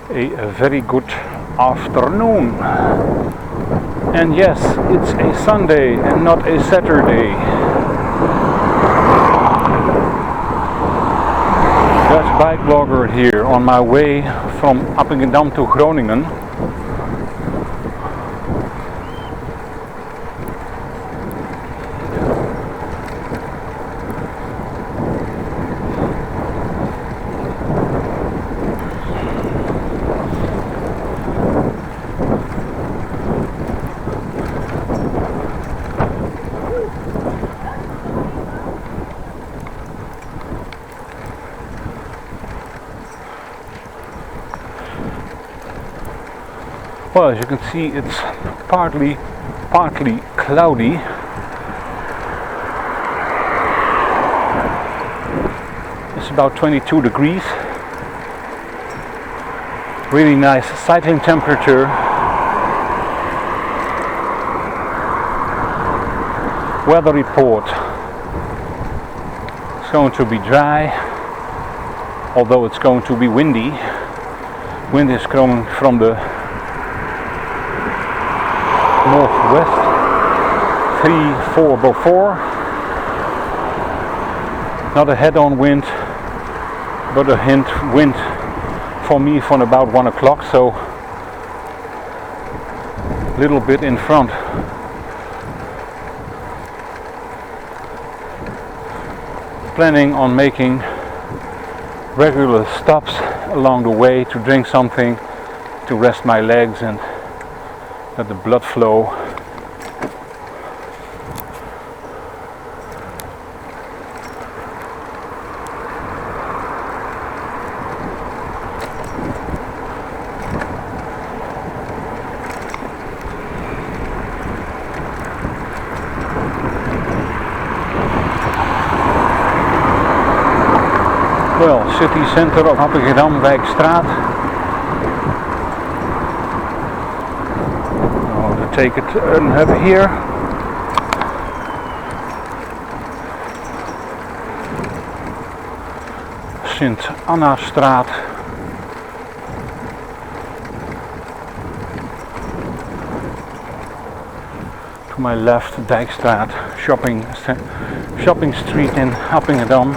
A very good afternoon. And yes, it's a Sunday and not a Saturday. Dutch bike blogger here on my way from Appingedam to Groningen. Well, as you can see, it's partly cloudy. It's about 22 degrees. Really nice cycling temperature. Weather report. It's going to be dry, although it's going to be windy. Wind is coming from the northwest, 3-4 Beaufort. Not a head-on wind, but a hint wind for me from about 1 o'clock, so a little bit in front. Planning on making regular stops along the way to drink something, to rest my legs and let the blood flow. Well, city center of Appingedam, Wijkstraat. Take a turn up here. Sint Annastraat. To my left, Dijkstraat, shopping street in Appingedam.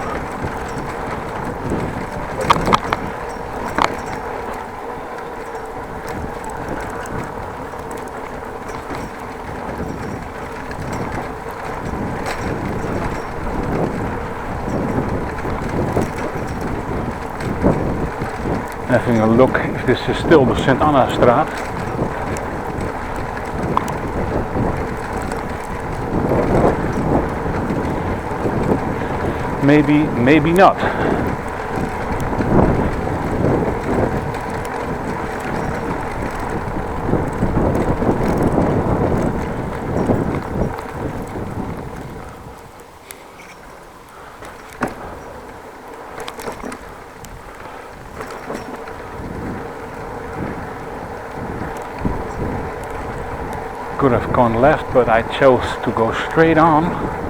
Having a look if this is still the Sint Annastraat. Maybe not. Could have gone left, but I chose to go straight on.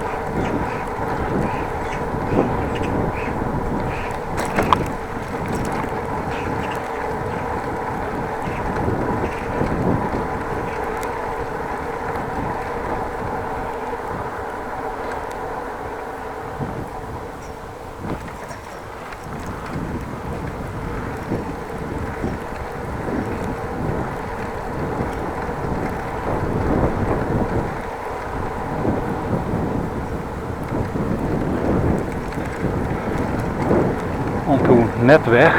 Onto Netweg.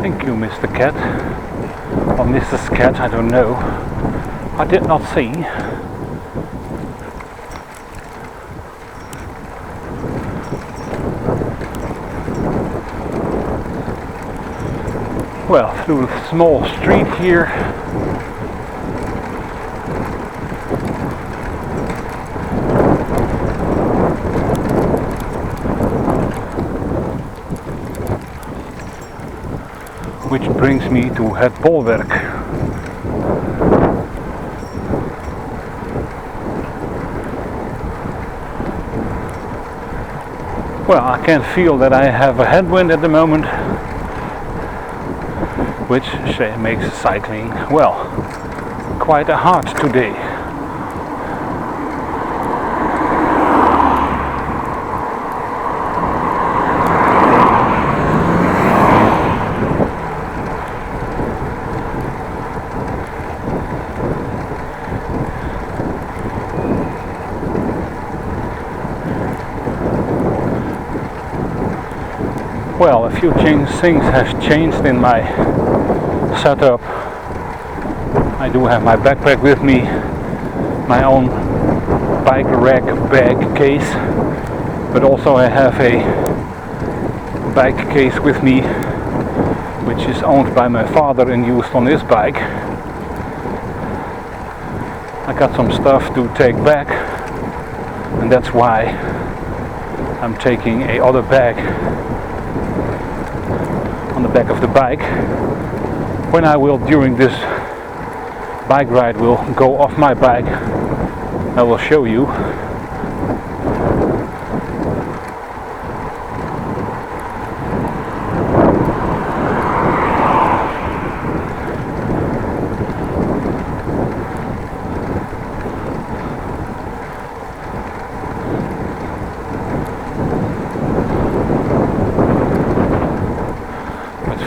Thank you, Mr. Cat. Or Mrs. Cat, I don't know. I did not see. Well, through a small street here. which brings me to het bolwerk. Well, I can feel that I have a headwind at the moment, which makes cycling, well, quite hard today. Well, a few things have changed in my setup. I do have my backpack with me, my own bike rack bag case, but also I have a bike case with me which is owned by my father and used on his bike. I got some stuff to take back, and that's why I'm taking a other bag on the back of the bike. When I will, during this bike ride, will go off my bike, I will show you.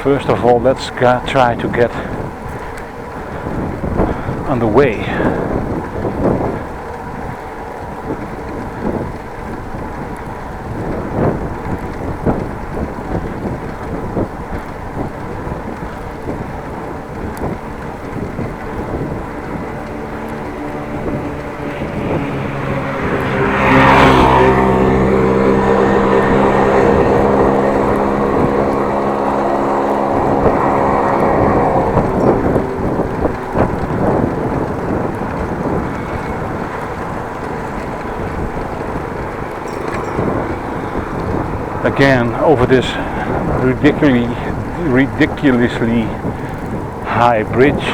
First of all, let's try to get underway. Again, over this ridiculously high bridge.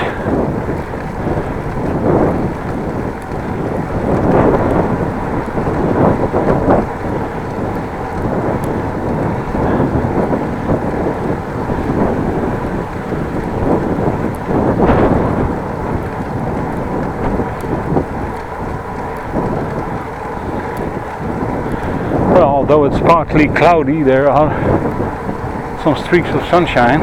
Although it's partly cloudy, there are some streaks of sunshine.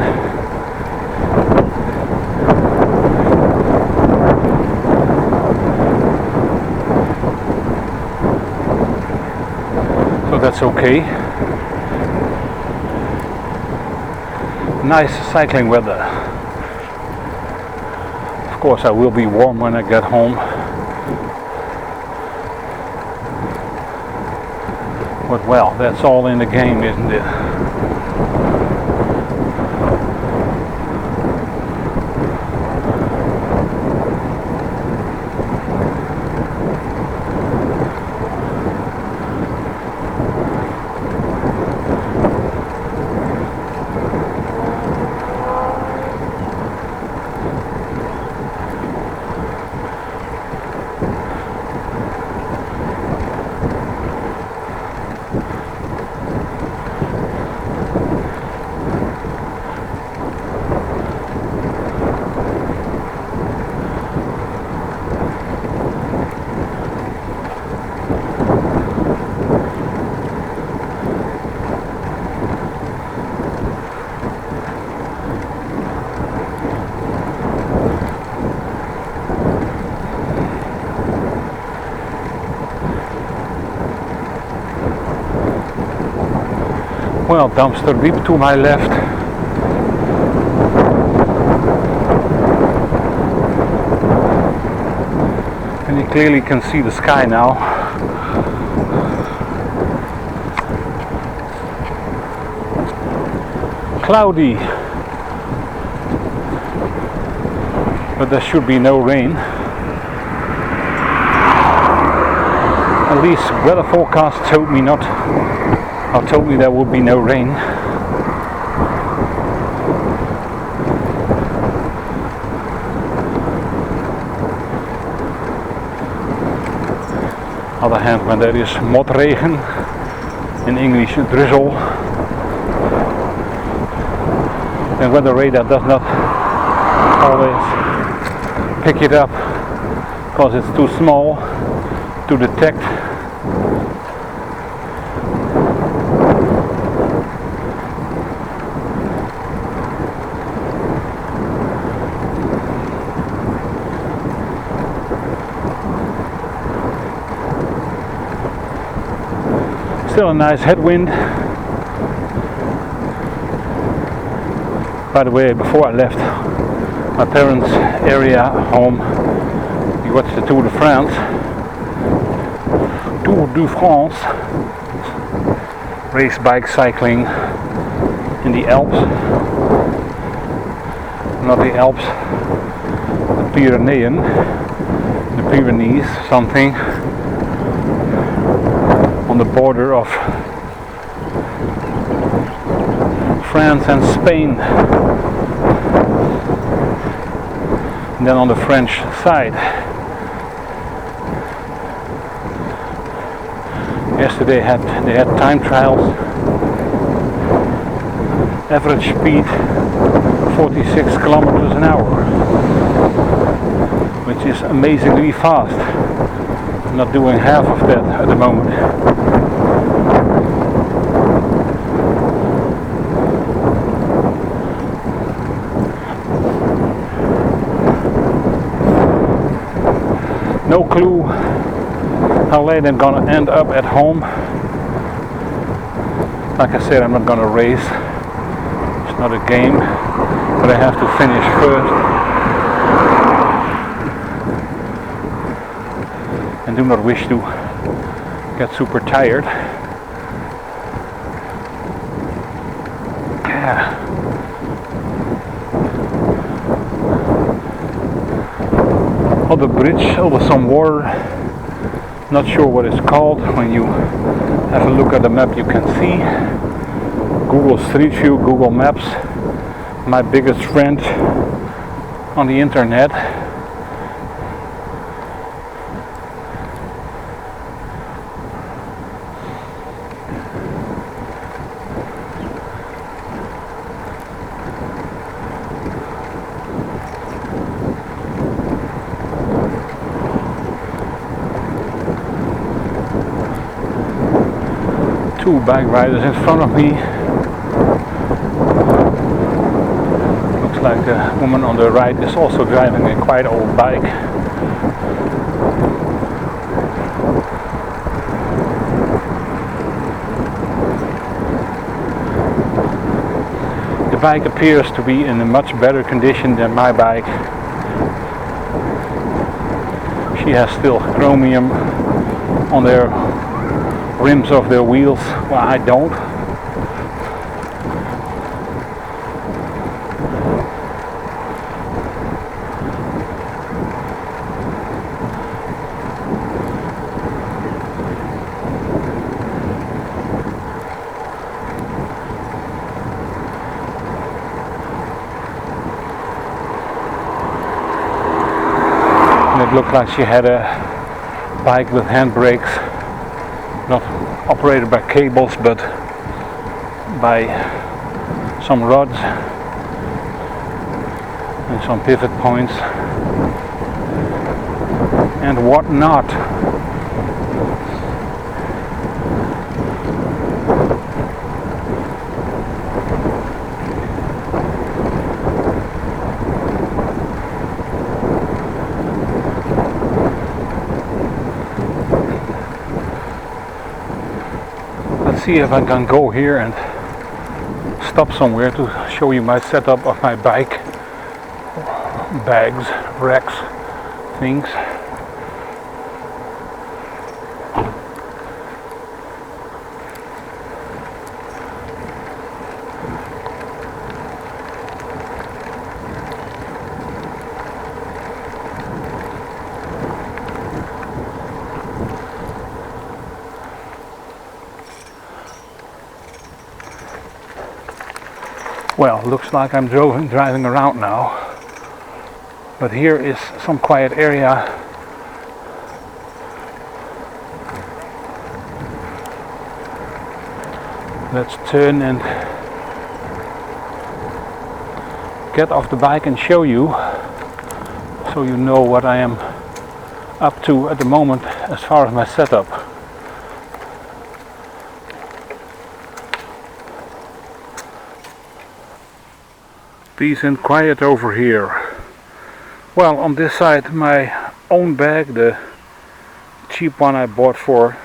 So that's okay. Nice cycling weather. Of course, I will be warm when I get home. But well, that's all in the game, isn't it? Well, dumpster deep to my left. And you clearly can see the sky now. Cloudy, but there should be no rain. At least weather forecast told me there would be no rain. Other hand, when there is motregen, in English drizzle, and when the radar does not always pick it up because it's too small to detect. Still a nice headwind. By the way, before I left my parents' area home, we watched the Tour de France. Race bike cycling in the Alps. Not the Alps, the Pyrenees, something. On the border of France and Spain, and then on the French side. Yesterday they had time trials. Average speed 46 kilometers an hour, which is amazingly fast. I'm not doing half of that at the moment. No clue how late I'm gonna end up at home. Like I said, I'm not gonna race. It's not a game, but I have to finish first. And do not wish to get super tired. Yeah. Other bridge over some water, not sure what it's called. When you have a look at the map you can see. Google Street View, Google Maps, my biggest friend on the internet. Two bike riders in front of me. Looks like the woman on the right is also driving a quite old bike. The bike appears to be in a much better condition than my bike. She has still chromium on their rims of their wheels. Well, I don't. And it looked like she had a bike with handbrakes, not operated by cables but by some rods and some pivot points and whatnot. See if I can go here and stop somewhere to show you my setup of my bike, bags, racks, things. Well, looks like I'm driving around now, but here is some quiet area Let's turn and get off the bike and show you, so you know what I am up to at the moment as far as my setup. Peace and quiet over here. Well, on this side my own bag, the cheap one I bought for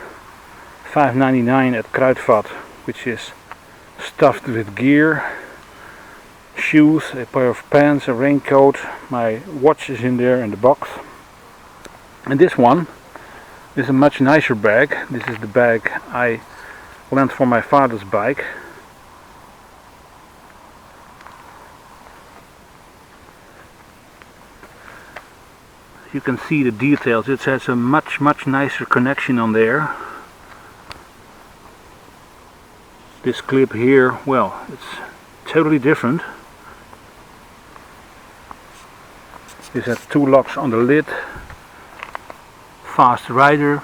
$5.99 at Kruidvat, which is stuffed with gear, shoes, a pair of pants, a raincoat, my watch is in there in the box. And this one is a much nicer bag. This is the bag I lent for my father's bike. You can see the details. It has a much nicer connection on there. This clip here, well, it's totally different. This has two locks on the lid. Fast rider.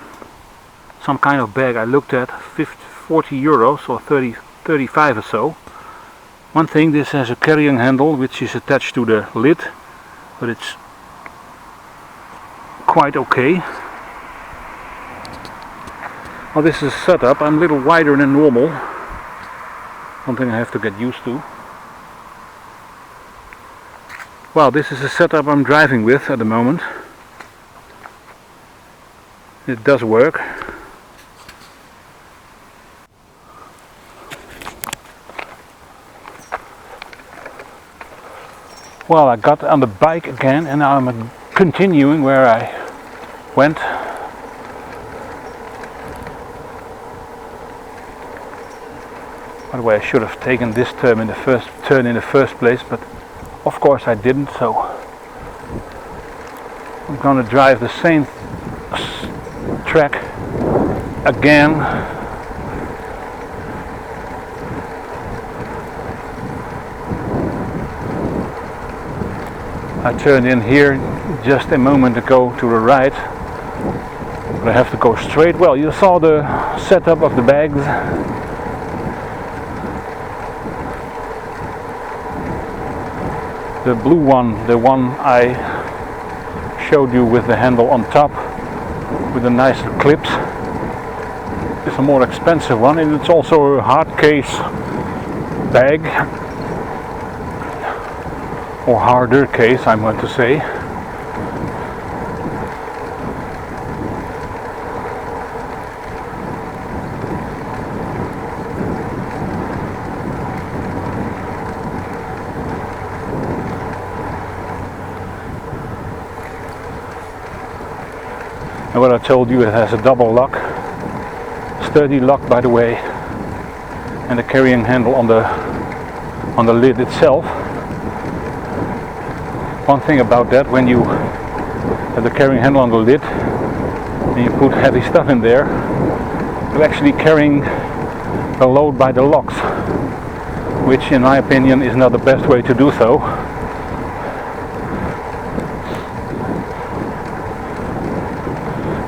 Some kind of bag I looked at, 40 euros or 35 or so. One thing, this has a carrying handle which is attached to the lid, but it's quite okay. Well, this is a setup. I'm a little wider than normal. Something I have to get used to. Well, this is a setup I'm driving with at the moment. It does work. Well, I got on the bike again and now I'm continuing where I went. By the way, I should have taken this turn in the first place, but of course I didn't, so I'm gonna drive the same track again. I turned in here just a moment ago to the right, but I have to go straight. Well, you saw the setup of the bags. The blue one, the one I showed you with the handle on top with the nicer clips, is a more expensive one, and it's also a hard case bag, or harder case I'm going to say. And what I told you, it has a double lock, sturdy lock by the way, and a carrying handle on the lid itself. One thing about that, when you have the carrying handle on the lid and you put heavy stuff in there, you're actually carrying the load by the locks, which in my opinion is not the best way to do so.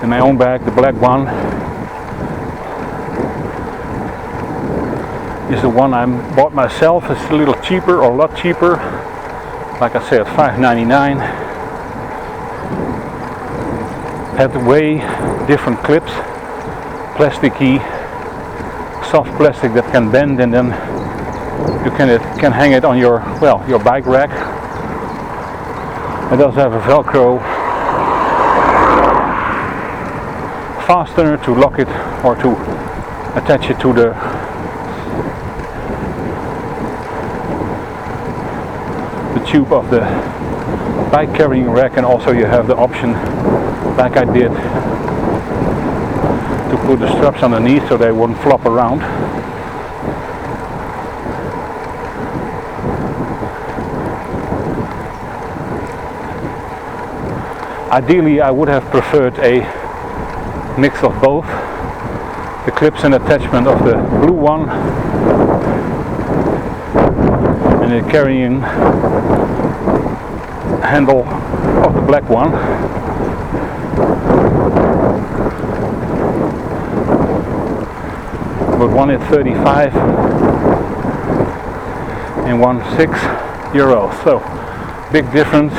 In my own bag, the black one, is the one I bought myself. It's a little cheaper, or a lot cheaper. Like I said, $5.99. Had way different clips, plasticky, soft plastic that can bend, and then you can hang it on your bike rack. It does have a Velcro fastener to lock it or to attach it to the tube of the bike carrying rack, and also you have the option, like I did, to put the straps underneath so they wouldn't flop around. Ideally I would have preferred a mix of both, the clips and attachment of the blue one and the carrying handle of the black one. but one is 35 and one €6. So big difference.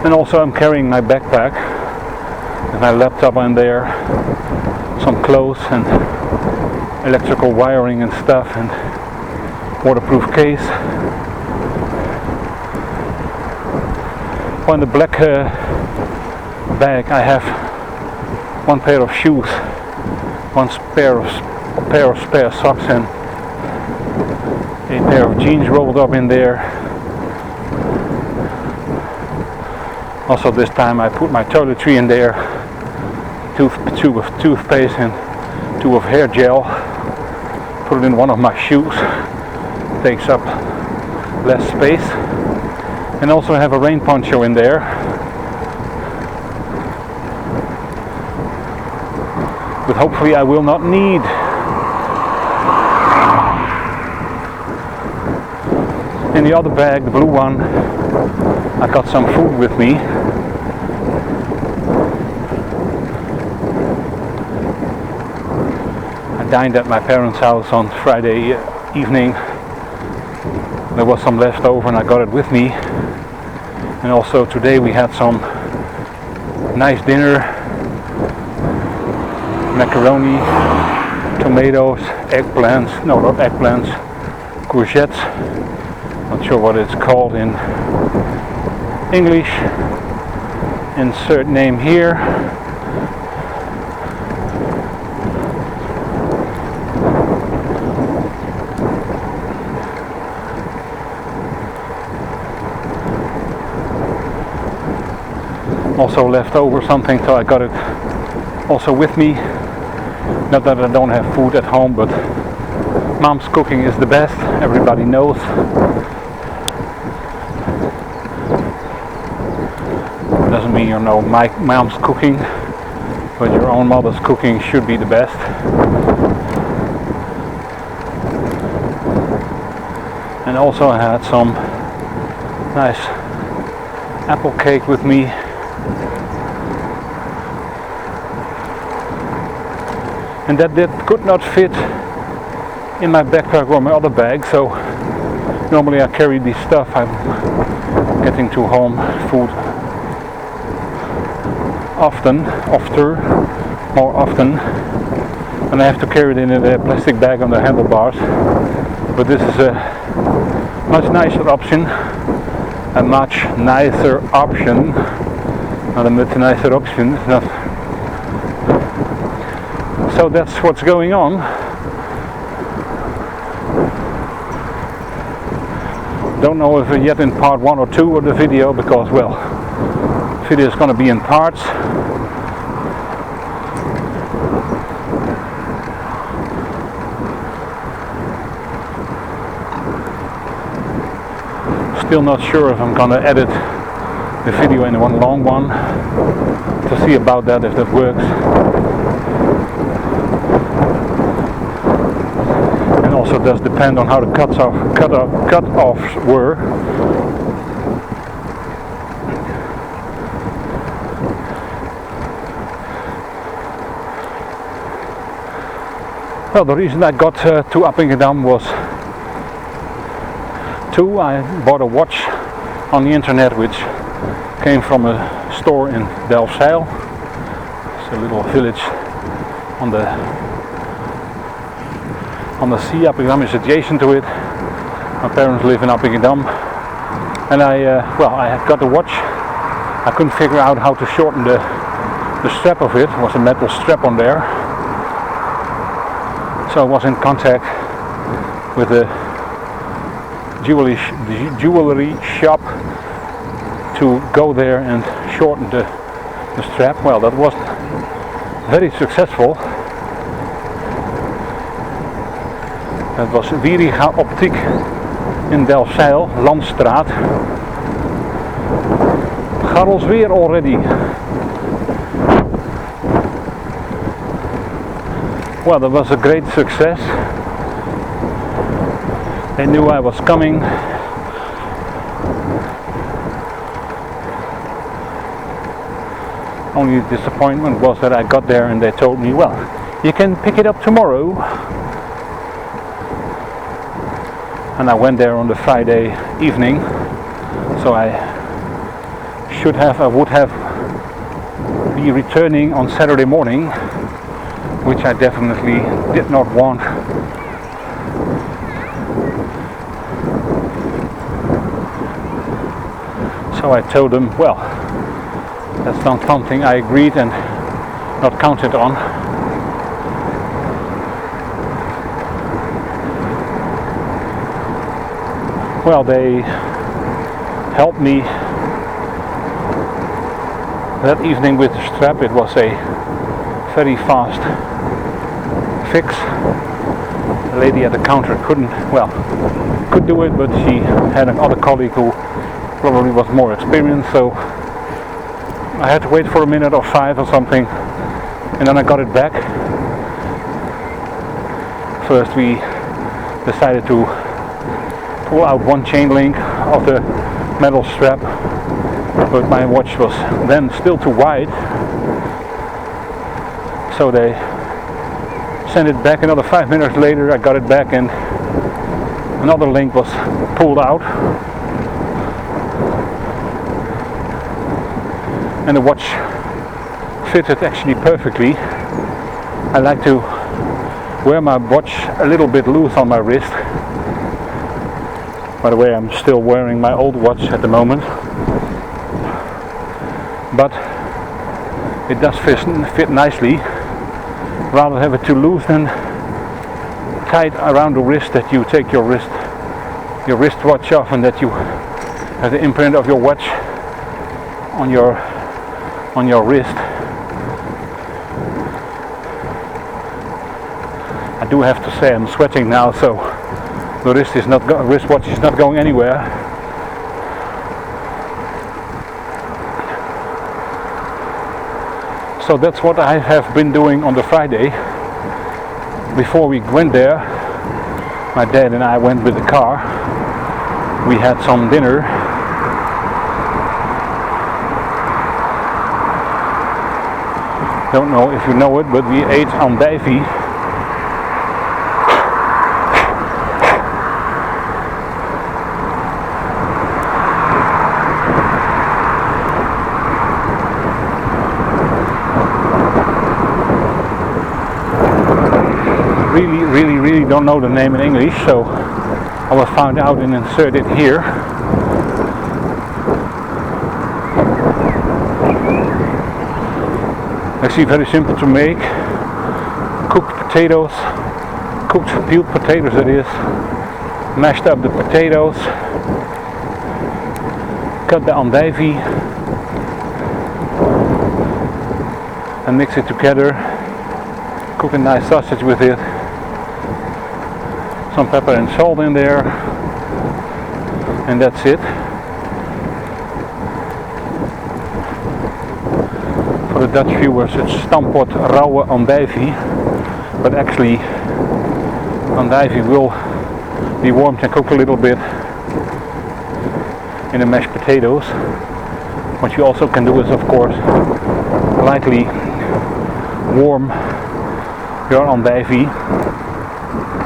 And also I'm carrying my backpack with my laptop in there, some clothes and electrical wiring and stuff, and waterproof case. On the black bag I have one pair of shoes, one pair of spare socks, and a pair of jeans rolled up in there. Also this time I put my toiletry in there, tube of toothpaste and tube of hair gel. Put it in one of my shoes, takes up less space. And also have a rain poncho in there. But hopefully I will not need. In the other bag, the blue one, I got some food with me. I dined at my parents' house on Friday evening. There was some left over and I got it with me. And also today we had some nice dinner. Macaroni, tomatoes, eggplants, no not eggplants, courgettes. Not sure what it's called in English. Insert name here. Also left over something, so I got it also with me. Not that I don't have food at home, but mom's cooking is the best, everybody knows. Doesn't mean you know my mom's cooking, but your own mother's cooking should be the best. And also I had some nice apple cake with me. And that could not fit in my backpack or my other bag, so normally I carry this stuff. I'm getting to home food more often, and I have to carry it in a plastic bag on the handlebars. But this is a much nicer option, not a much nicer option. It's not. So that's what's going on. Don't know if yet in part 1 or 2 of the video, because well, the video is going to be in parts. Still not sure if I'm going to edit the video in one long one, to see about that, if that works. Also does depend on how the cut-offs were. Well, the reason I got to Appingedam was I bought a watch on the internet which came from a store in Delfzijl. It's a little village on the sea. Appingedam is adjacent to it. My parents live in Appingedam, and I had got the watch. I couldn't figure out how to shorten the strap of it. It was a metal strap on there, so I was in contact with the jewelry shop to go there and shorten the strap. Well, that was very successful. Het was Wieriga Optiek in Delfzijl, Landstraat. Garrelsweer already. Well, that was a great success. They knew I was coming. Only disappointment was that I got there and they told me, well, you can pick it up tomorrow. And I went there on the Friday evening, so I would have be returning on Saturday morning, which I definitely did not want. So I told them, well, that's not something I agreed and not counted on. Well, they helped me that evening with the strap. It was a very fast fix. The lady at the counter could do it, but she had another colleague who probably was more experienced, so I had to wait for a minute or 5 or something, and then I got it back. First we decided to pull out one chain link of the metal strap, but my watch was then still too wide, so they sent it back. Another 5 minutes later I got it back and another link was pulled out, and the watch fitted actually perfectly. I like to wear my watch a little bit loose on my wrist. By the way, I'm still wearing my old watch at the moment, but it does fit nicely. Rather have it too loose than tight around the wrist, that you take your wristwatch off and that you have the imprint of your watch on your wrist. I do have to say I'm sweating now, so the wristwatch is not going anywhere. So that's what I have been doing on the Friday. Before we went there, my dad and I went with the car. We had some dinner. Don't know if you know it, but we ate Andijvie. Really don't know the name in English, so I will find out and insert it here. Actually very simple to make. Cooked potatoes, cooked peeled potatoes that is. Mashed up the potatoes, cut the andijvie and mix it together. Cook a nice sausage with it. Some pepper and salt in there, and that's it. For the Dutch viewers, it's stampot rauwe andijvie, but actually andijvie will be warmed and cooked a little bit in the mashed potatoes. What you also can do is, of course, lightly warm your andijvie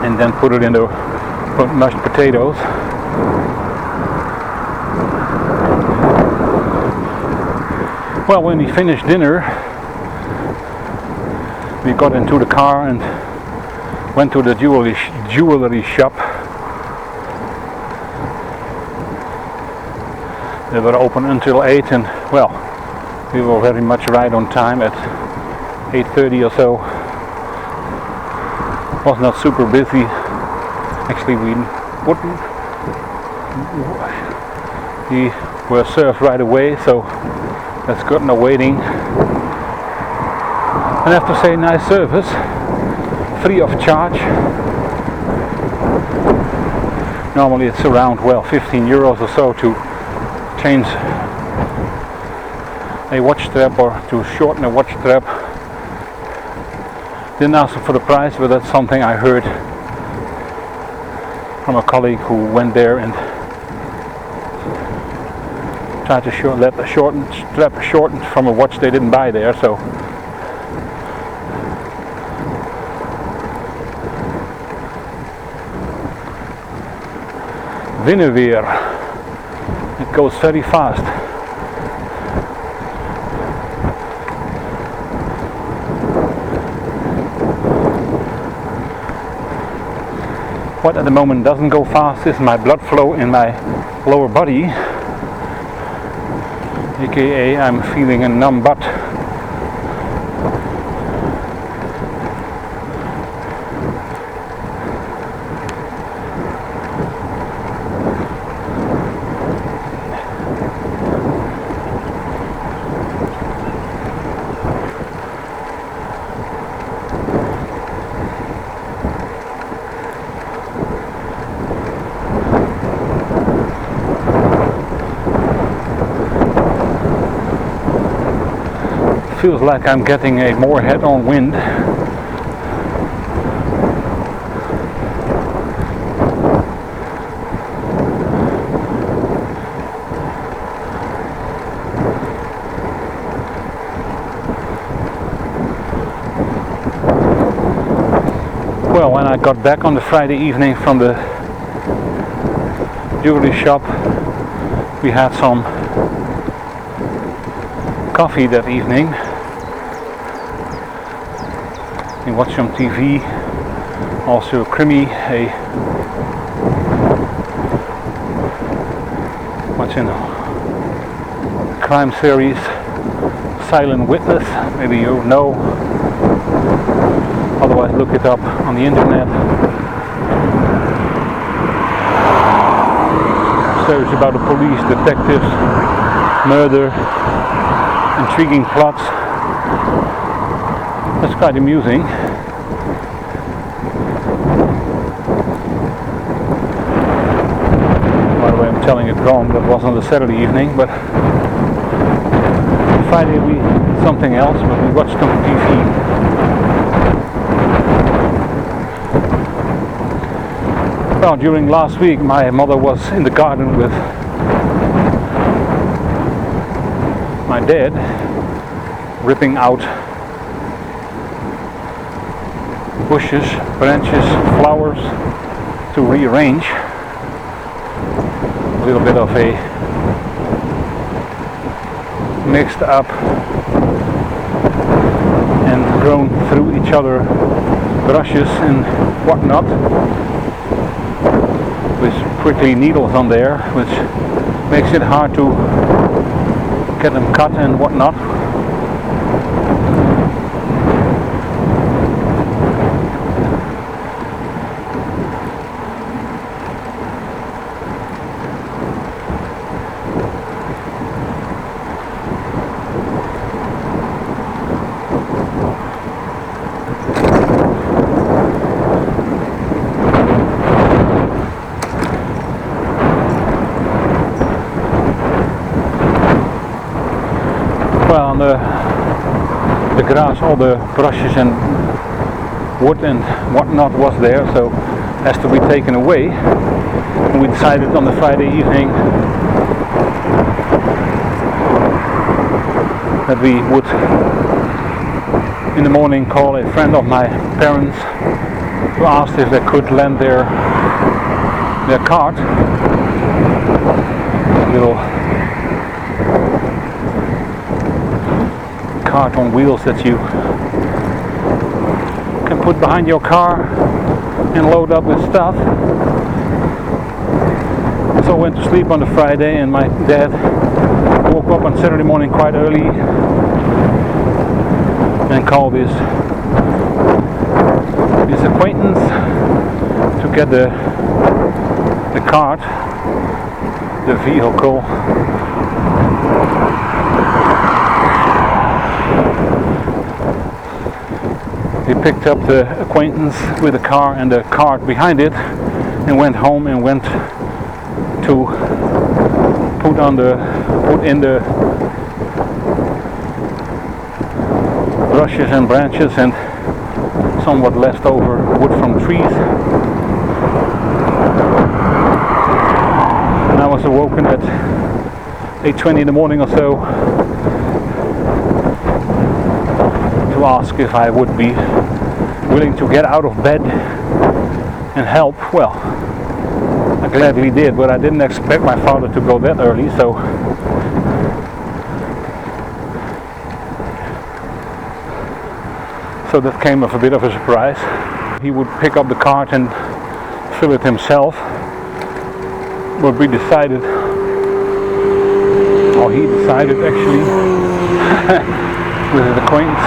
and then put it in the mashed potatoes. Well, when we finished dinner, we got into the car and went to the jewelry shop. They were open until 8, and well, we were very much right on time at 8:30 or so. Was not super busy. Actually, we were served right away, so that's good, no waiting. And I have to say, nice service, free of charge. Normally it's around, well, 15 euros or so to change a watch strap or to shorten a watch strap. Didn't ask for the price, but that's something I heard from a colleague who went there and tried to let the strap shorten from a watch they didn't buy there, so Winneweer. It goes very fast. What at the moment doesn't go fast is my blood flow in my lower body, aka I'm feeling a numb butt. Feels like I'm getting a more head-on wind. Well, when I got back on the Friday evening from the jewelry shop, we had some coffee that evening. We watched some TV, also Crimi, watching a crime series, Silent Witness, maybe you know, otherwise look it up on the internet. Series about the police, detectives, murder, intriguing plots. That's quite amusing. By the way, I'm telling it wrong, that was on the Saturday evening, but Friday we did something else, but we watched some TV. Well, during last week my mother was in the garden with my dad, ripping out bushes, branches, flowers to rearrange. A little bit of a mixed up and grown through each other brushes and whatnot, with prickly needles on there, which makes it hard to get them cut and whatnot. Well, on the grass, all the brushes and wood and whatnot was there, so has to be taken away. And we decided on the Friday evening that we would in the morning call a friend of my parents who asked if they could lend their cart, a little cart on wheels that you can put behind your car and load up with stuff. So I went to sleep on the Friday, and my dad woke up on Saturday morning quite early and called his acquaintance to get the cart, the vehicle, he picked up the acquaintance with the car and the cart behind it and went home and went to put in the brushes and branches and somewhat left over wood from trees. And I was awoken at 8:20 in the morning or so, to ask if I would be willing to get out of bed and help. Well, I gladly did, but I didn't expect my father to go that early, so that came as a bit of a surprise. He would pick up the cart and fill it himself, but we decided, or he decided actually, with his acquaintance,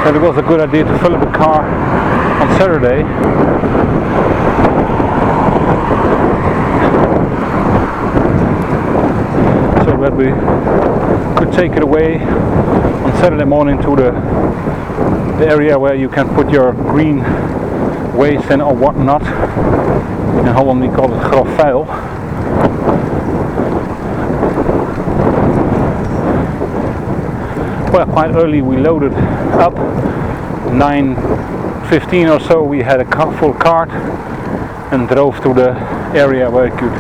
that it was a good idea to fill up the car on Saturday. So that we could take it away on Saturday morning to the area where you can put your green waste and or whatnot. In Holland we call it grof vuil. Well, quite early we loaded up. 9:15 or so we had a full cart and drove to the area where you could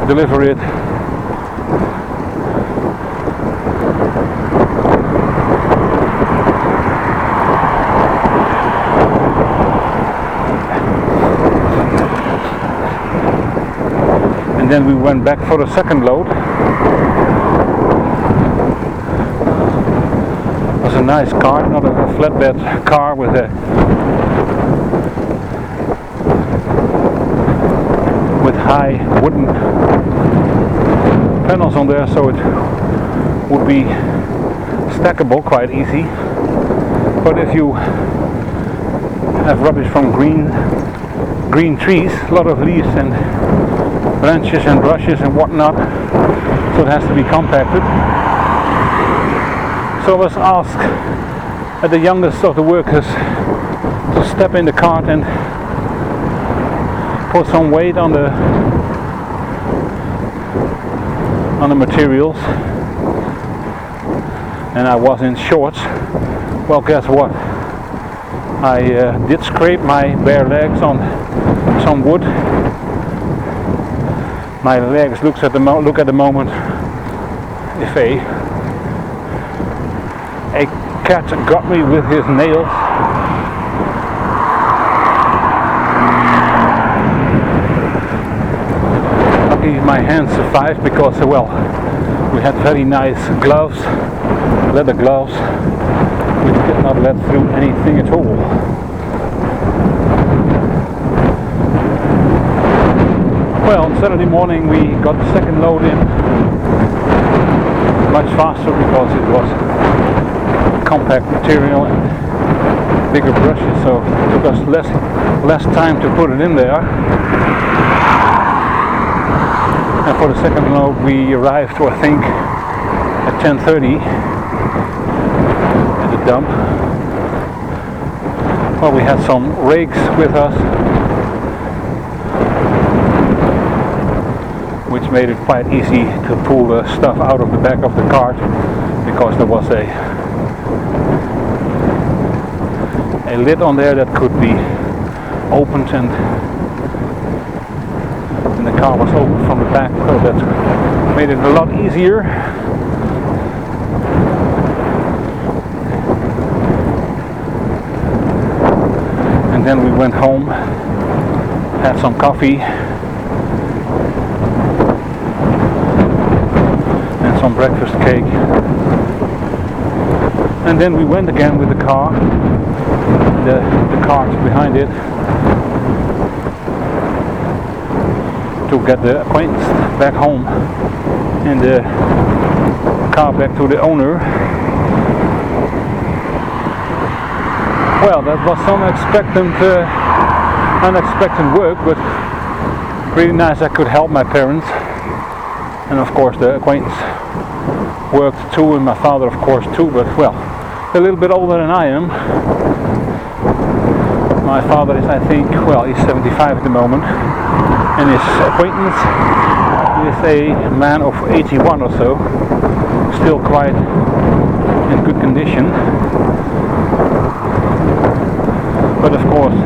deliver it. And then we went back for the second load. It was a nice car, not a flatbed car with high wooden panels on there, so it would be stackable quite easy. But if you have rubbish from green trees, a lot of leaves and branches and brushes and whatnot, so it has to be compacted. So I was asked at the youngest of the workers to step in the cart and put some weight on the materials, and I was in shorts. Well, guess what? I did scrape my bare legs on some wood. My legs look at the moment if a cat got me with his nails. Lucky my hands survived because, well, we had very nice gloves, leather gloves, which did not let through anything at all. Well, on Saturday morning we got the second load in much faster because it was compact material and bigger brushes, so it took us less time to put it in there. And for the second load we arrived, I think, at 10:30 at the dump. Well, we had some rakes with us, which made it quite easy to pull the stuff out of the back of the cart, because there was a lid on there that could be opened, and the car was open from the back, so that made it a lot easier. And then we went home, had some coffee and some breakfast cake, and then we went again with the car, the cart behind it, to get the acquaintance back home and the car back to the owner. Well, that was some unexpected work, but really nice. I could help my parents, and of course the acquaintance worked too, and my father of course too, but well, a little bit older than I am. My father is, I think, well, he's 75 at the moment, and his acquaintance is a man of 81 or so, still quite in good condition. But of course,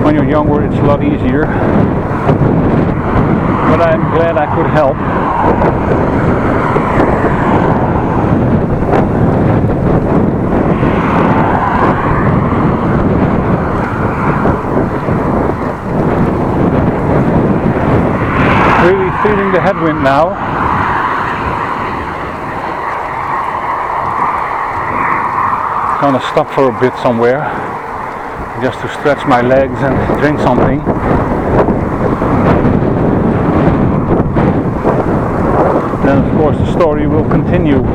when you're younger it's a lot easier. But I'm glad I could help. Really feeling the headwind now. Gonna stop for a bit somewhere, just to stretch my legs and drink something. Then of course the story will continue.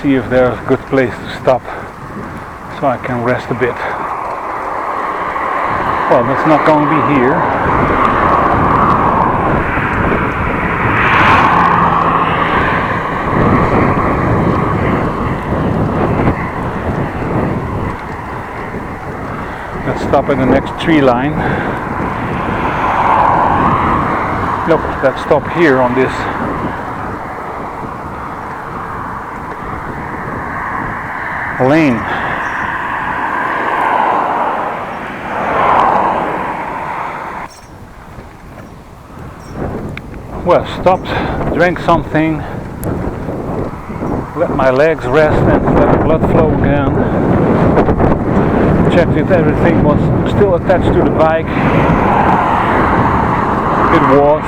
See if there's a good place to stop so I can rest a bit. Well, that's not going to be here. Let's stop at the next tree line. Look, let's stop here on this lane. Well, stopped, drank something, let my legs rest and let the blood flow again. Checked if everything was still attached to the bike. It was.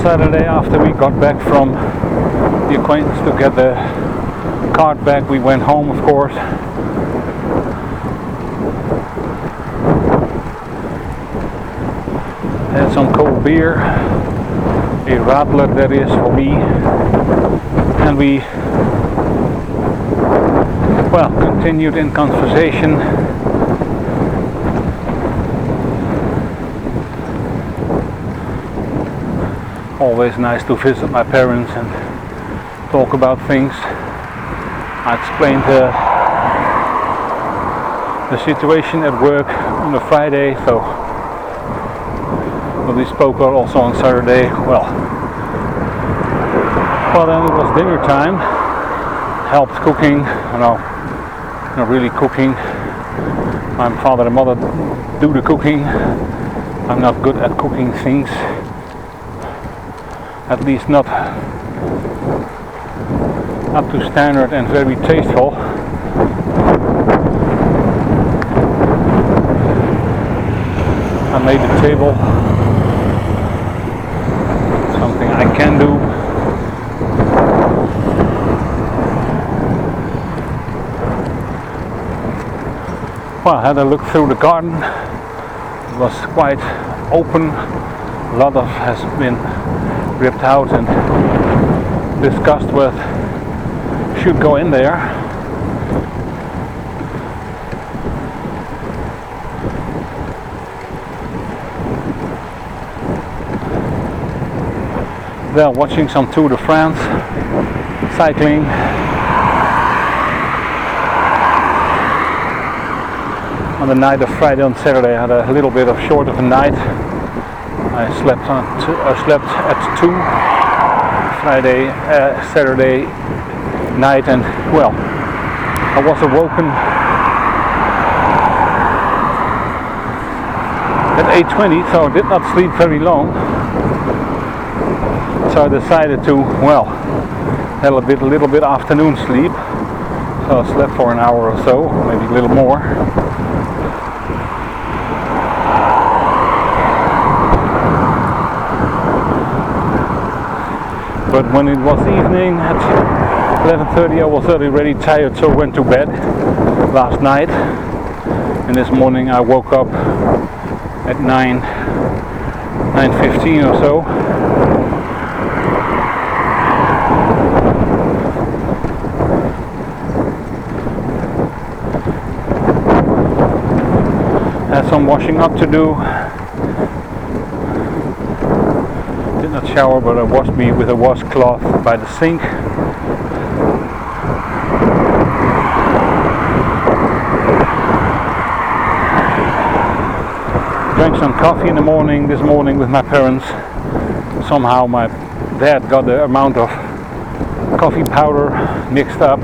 Saturday, after we got back from the acquaintance to get the cart back, we went home, of course. Had some cold beer, a radler that is for me, and we, well, continued in conversation. Always nice to visit my parents and talk about things. I explained the situation at work on a Friday, so we spoke about also on Saturday. Well, then it was dinner time. Helped cooking, not really cooking. My father and mother do the cooking. I'm not good at cooking things. At least not up to standard and very tasteful. I made the table, something I can do. Well, I had a look through the garden. It was quite open. A lot of has been ripped out and discussed what should go in there. Then watching some Tour de France, cycling. On the night of Friday and Saturday I had a little bit of short of a night. I slept at 2 Friday, Saturday night, and well, I was awoken at 8:20, so I did not sleep very long. So I decided to, well, have a little bit afternoon sleep. So I slept for an hour or so, maybe a little more. But when it was evening at 11:30 I was already tired, so went to bed last night. And this morning I woke up at 9:15 or so. Had some washing up to do. Did not shower, but I washed me with a washcloth by the sink. Drank some coffee in the morning, this morning with my parents. Somehow my dad got the amount of coffee powder mixed up,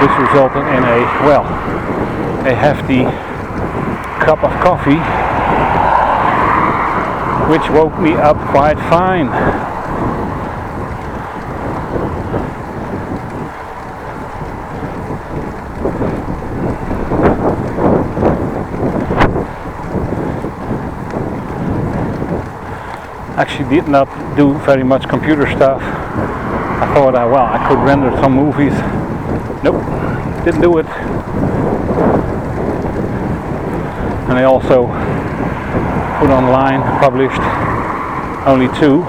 which resulted in a hefty cup of coffee, which woke me up quite fine. Actually did not do very much computer stuff. I thought I could render some movies. Nope, didn't do it. And I also put online, published only 2.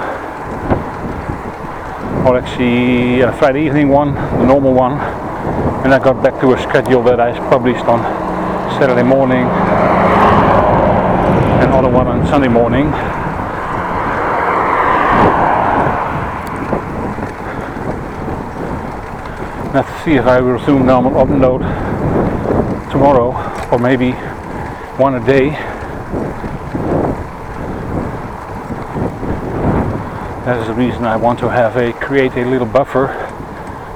Or actually a Friday evening one, the normal one. And I got back to a schedule that I published on Saturday morning. And another one on Sunday morning. Let's see if I will resume normal upload tomorrow, or maybe one a day. That is the reason I want to create a little buffer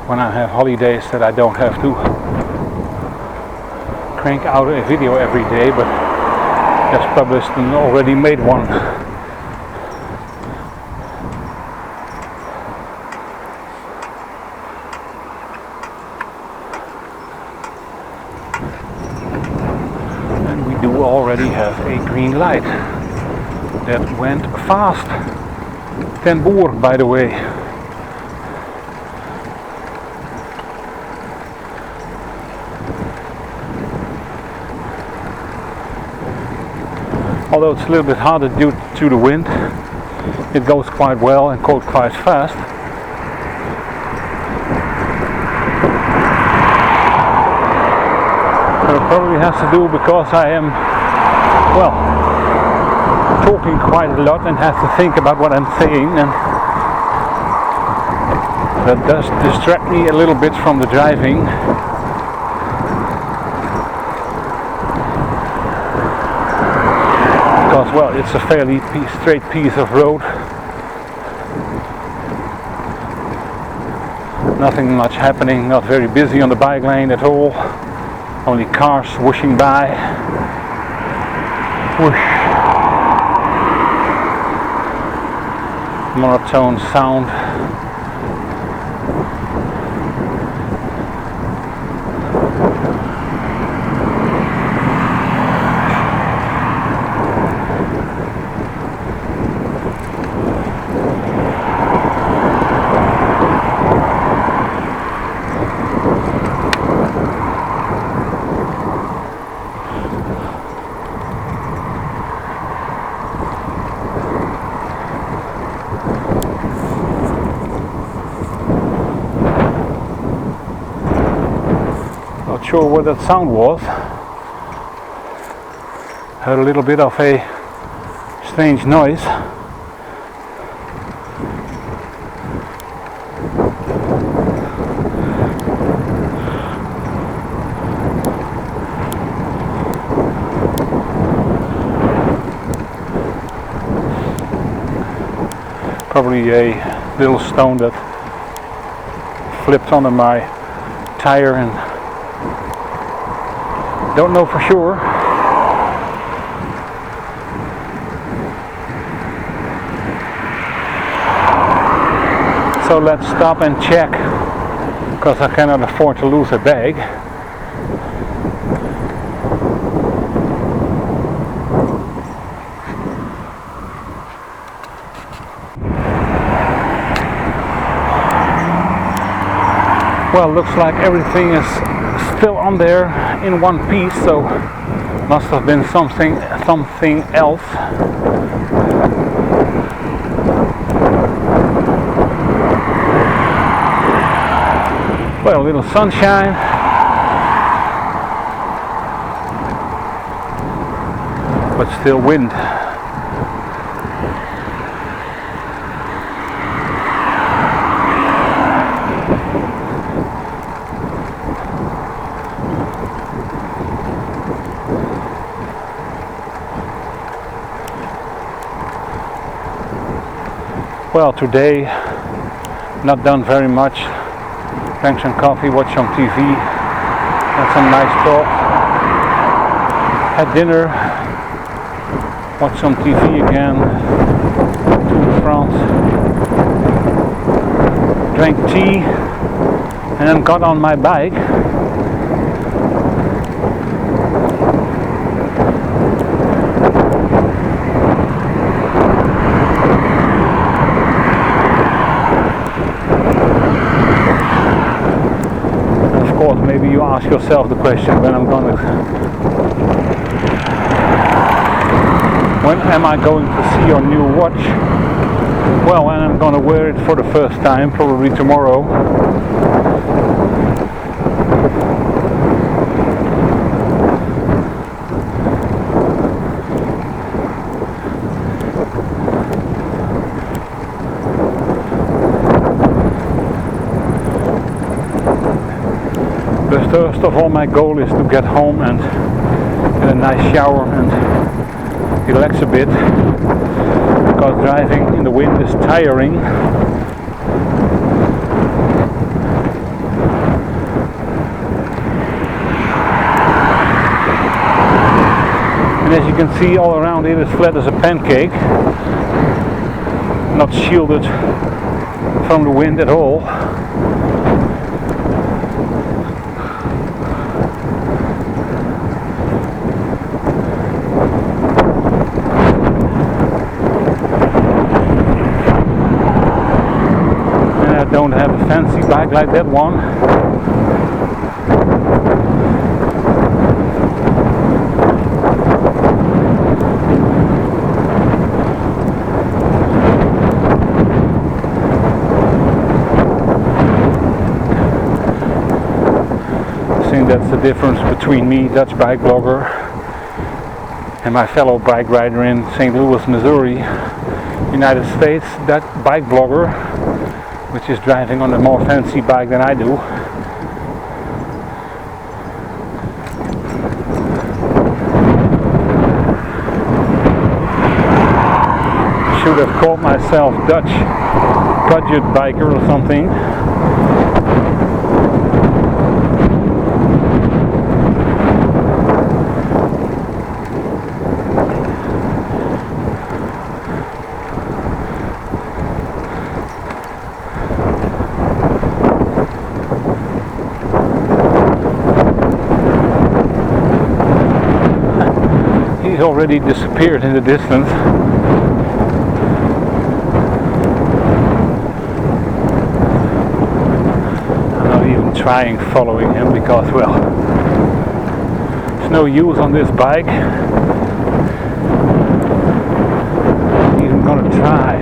when I have holidays, that I don't have to crank out a video every day, but just published an already made one. Already have a green light that went fast. Ten Boer, by the way. Although it's a little bit harder due to the wind, it goes quite well and goes quite fast. But it probably has to do because I am talking quite a lot and have to think about what I'm saying, and that does distract me a little bit from the driving. Because it's a fairly straight piece of road. Nothing much happening, not very busy on the bike lane at all. Only cars whooshing by. Whoosh. Monotone sound. Sure what that sound was. Heard a little bit of a strange noise. Probably a little stone that flipped onto my tire, and don't know for sure. So let's stop and check, because I cannot afford to lose a bag. Well, looks like everything is still on there in one piece, so must have been something else. Well, a little sunshine. But still wind. Well, today not done very much. Drank some coffee, watched some TV, had some nice talk, had dinner, watched some TV again, Tour de France, drank tea, and then got on my bike. Maybe you ask yourself the question, when am I going to see your new watch? Well, when I'm gonna wear it for the first time, probably tomorrow. But first of all, my goal is to get home and get a nice shower and relax a bit, because driving in the wind is tiring. And as you can see, all around it is flat as a pancake, not shielded from the wind at all. Don't have a fancy bike like that one. I think that's the difference between me, Dutch bike blogger, and my fellow bike rider in St. Louis, Missouri, United States, that bike blogger, which is driving on a more fancy bike than I do. Should have called myself Dutch budget biker or something. He's already disappeared in the distance. I'm not even trying following him because, well, there's no use on this bike. I'm even gonna try.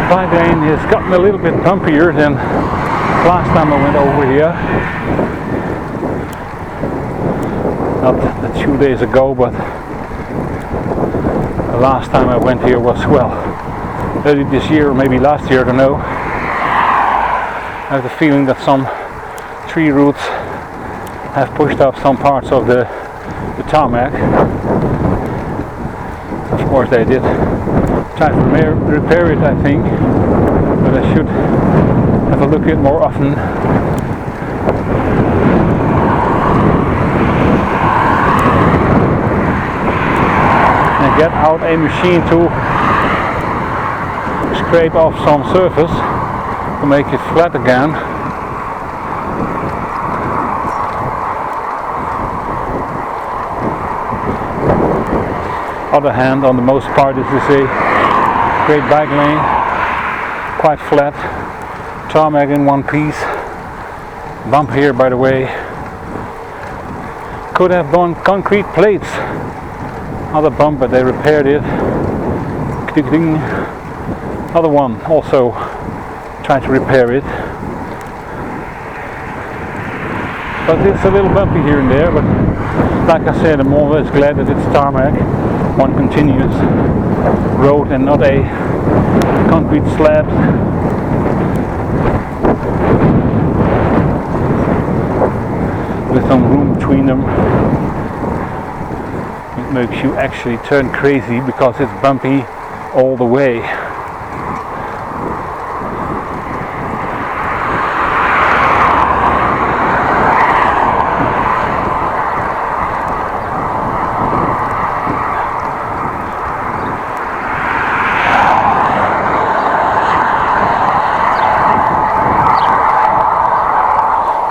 Bike lane has gotten a little bit bumpier than last time I went over here. Not the 2 days ago, but the last time I went here was, well, early this year or maybe last year, I don't know. I have the feeling that some tree roots have pushed up some parts of the tarmac. Of course they did. Time to repair it, I think, but I should have a look at it more often. get out a machine to scrape off some surface to make it flat again. Other hand, on the most part, this is a great bike lane, quite flat, tarmac in one piece, bump here by the way, could have done concrete plates, other bump but they repaired it, other one also tried to repair it, but it's a little bumpy here and there, but like I said, I'm always glad that it's tarmac, one continuous road and not a concrete slab. With some room between them. It makes you actually turn crazy because it's bumpy all the way.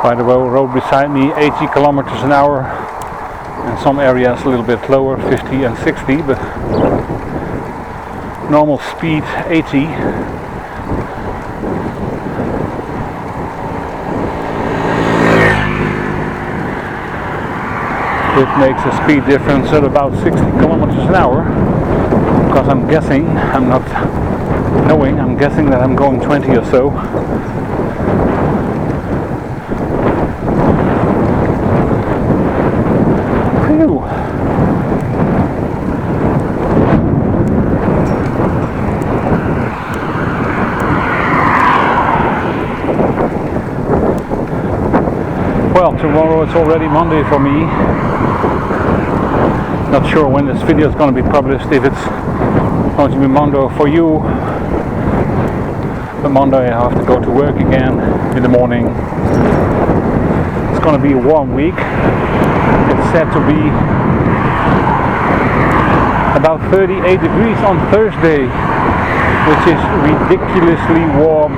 By the road beside me, 80 kilometers an hour, in some areas a little bit lower, 50 and 60, but normal speed 80. It makes a speed difference at about 60 kilometers an hour, because I'm guessing, I'm not knowing, I'm guessing that I'm going 20 or so. Well, tomorrow it's already Monday for me. Not sure when this video is going to be published, if it's going to be Monday for you. But Monday I have to go to work again in the morning. It's going to be a warm week. It's said to be about 38 degrees on Thursday, which is ridiculously warm.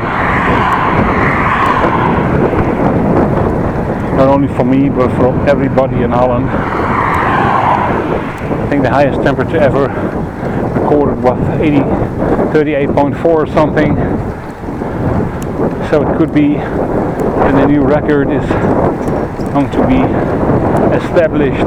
Not only for me, but for everybody in Holland. I think the highest temperature ever recorded was 38.4 or something. So it could be that the new record is going to be established.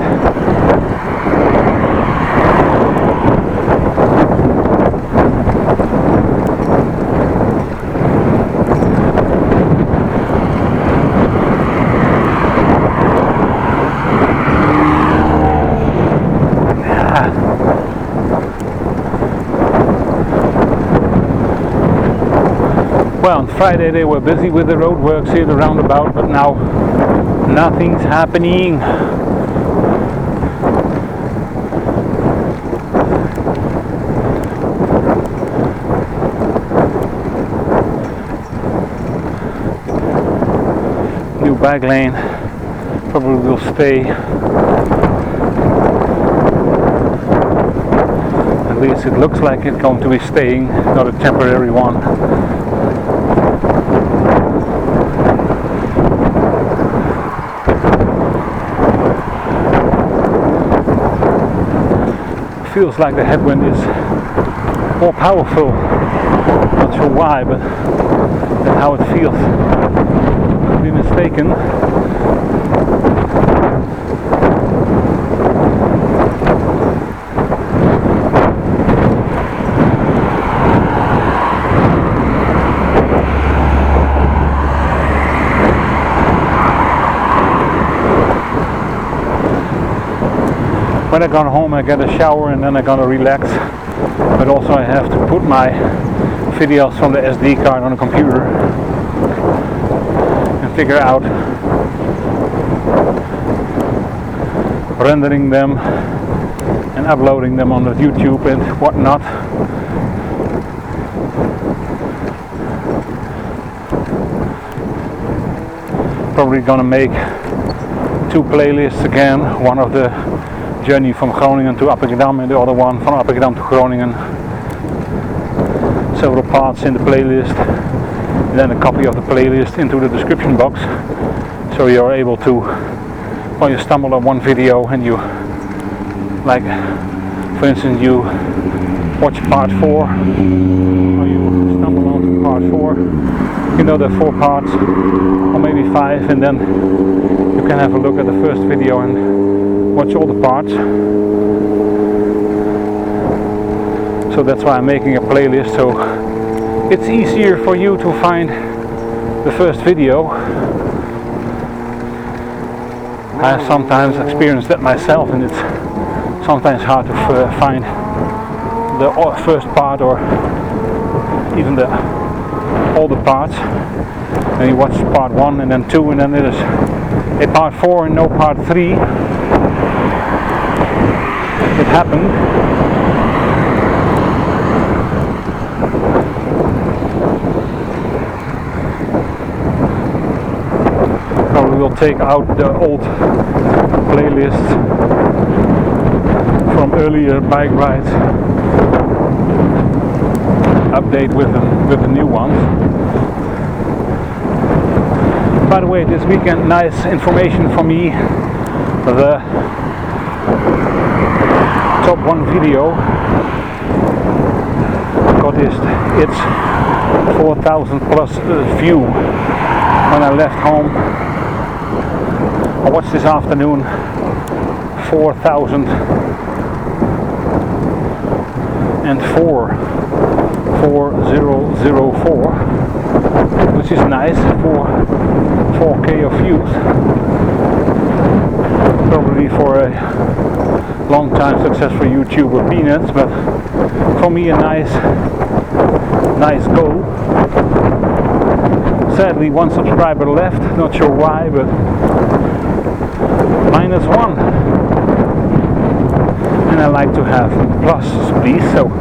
Well, on Friday they were busy with the roadworks here, the roundabout, but now nothing's happening. New bike lane probably will stay. At least it looks like it's going to be staying, not a temporary one. Feels like the headwind is more powerful. Not sure why, but that's how it feels. Could be mistaken. When I go home I get a shower and then I'm gonna relax, but also I have to put my videos from the SD card on the computer and figure out rendering them and uploading them on the YouTube and whatnot. Probably gonna make two playlists again, one of the journey from Groningen to Appingedam and the other one from Appingedam to Groningen. Several parts in the playlist, and then a copy of the playlist into the description box, so you're able to, when you stumble on one video and you, like for instance, you watch part 4, or you stumble onto part 4, you know, there are 4 parts, or maybe 5, and then you can have a look at the first video and watch all the parts. So that's why I'm making a playlist, so it's easier for you to find the first video. I have sometimes experienced that myself, and it's sometimes hard to find the first part or even all the parts. And you watch part 1 and then 2, and then there's a part 4 and no part 3. It happened. We will take out the old playlist from earlier bike rides, update with the new ones. By the way, this weekend, nice information for me, the top 1 video got its 4,000 plus view when I left home. I watched this afternoon 4,004, which is nice for 4K of views. Probably for a long time successful YouTuber peanuts, but for me a nice goal. Sadly, 1 subscriber left, not sure why, but -1, and I like to have pluses, please. So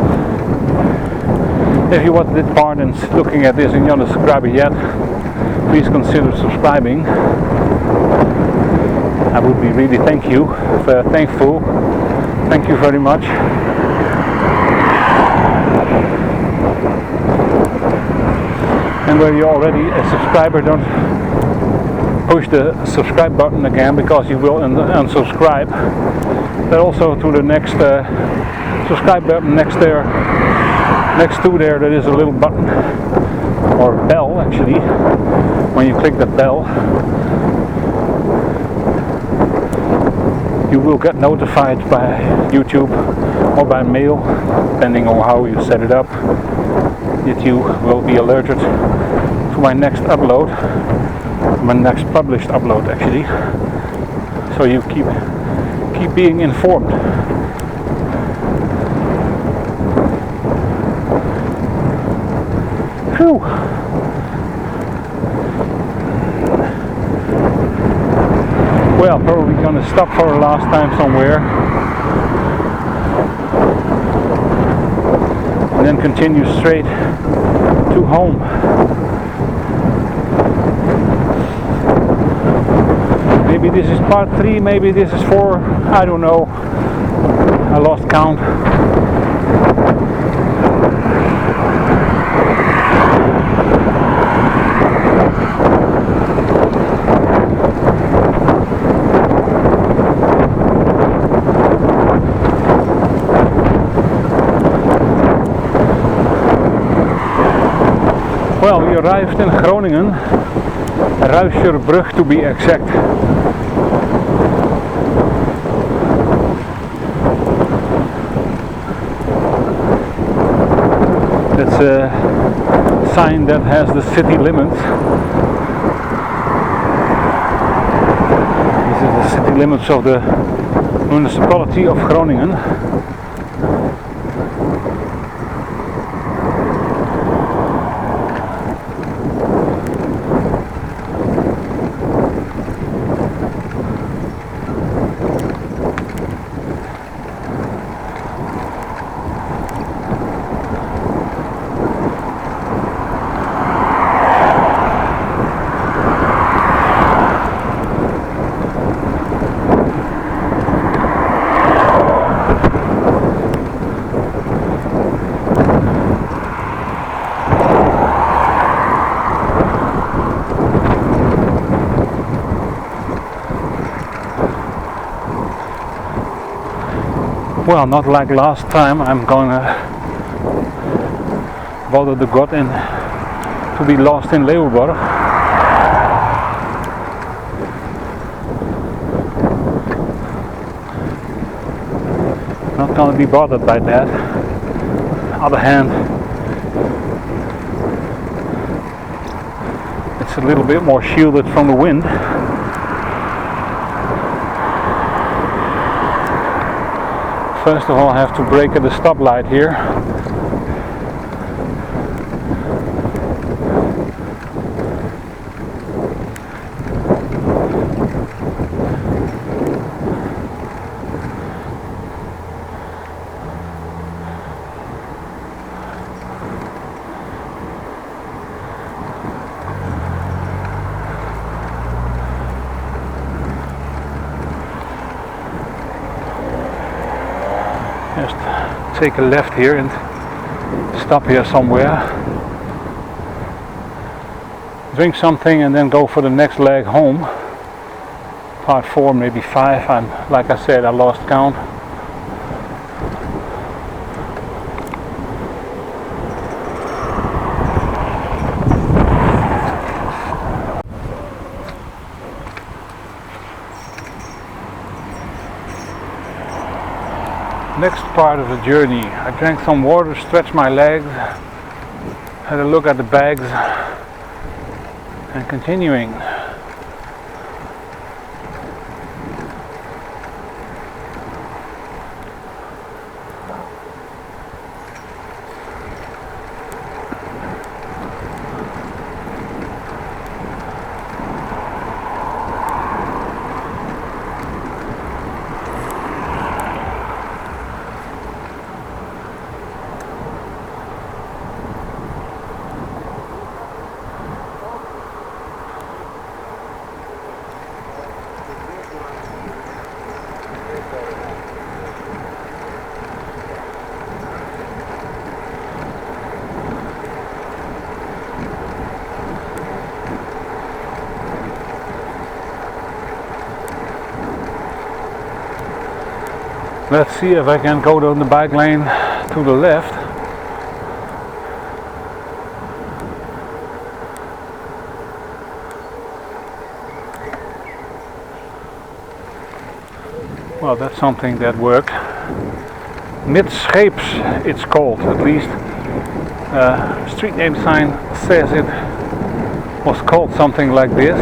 if you watched this part and looking at this and you're not a subscriber yet, please consider subscribing. I would be really thankful. Thank you very much. And where you're already a subscriber, don't push the subscribe button again, because you will unsubscribe. But also to the next subscribe button next to there is a little button, or bell actually. When you click the bell, you will get notified by YouTube or by mail, depending on how you set it up, that you will be alerted to my next upload. My next published upload actually, so you keep being informed. Phew. Well, probably gonna stop for a last time somewhere and then continue straight to home. Maybe this is part 3, maybe this is 4, I don't know. I lost count. Well, we arrived in Groningen, Ruischerbrug to be exact. That's a sign that has the city limits. This is the city limits of the municipality of Groningen. Well, not like last time. I'm gonna bother the god in to be lost in Leeuwenborg. Not gonna be bothered by that. Other hand, it's a little bit more shielded from the wind. First of all, I have to brake at the stoplight here. Just take a left here and stop here somewhere. Drink something and then go for the next leg home. Part 4, maybe 5. Like I said, I lost count. Next part of the journey, I drank some water, stretched my legs, had a look at the bags, and continuing. Let's see if I can go down the bike lane to the left. Well, that's something that worked. Midscheeps it's called, at least. Street name sign says it was called something like this.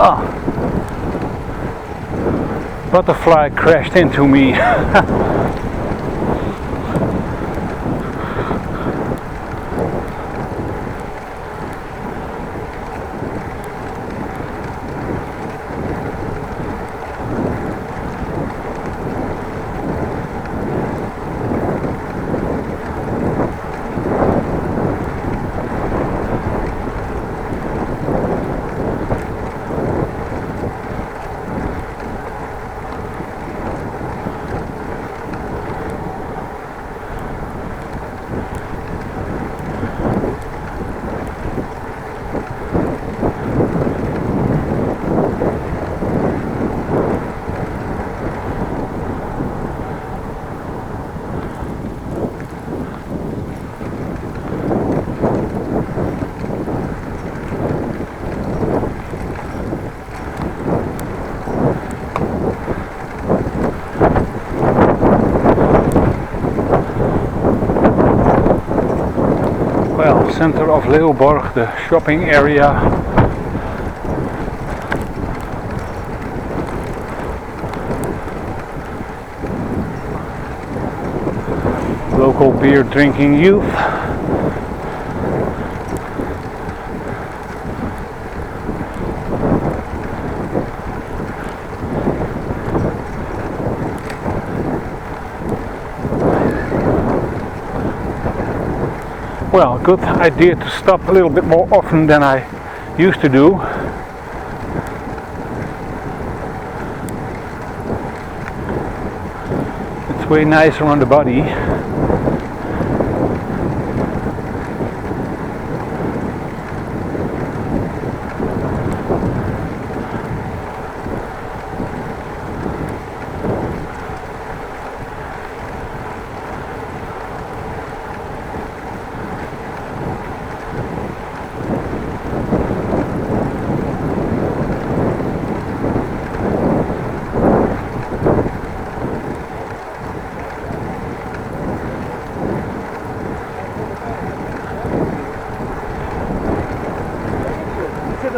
Ah, butterfly crashed into me. Well, center of Leeuwenborg, the shopping area. Local beer drinking youth. Well, good idea to stop a little bit more often than I used to do. It's way nicer on the body.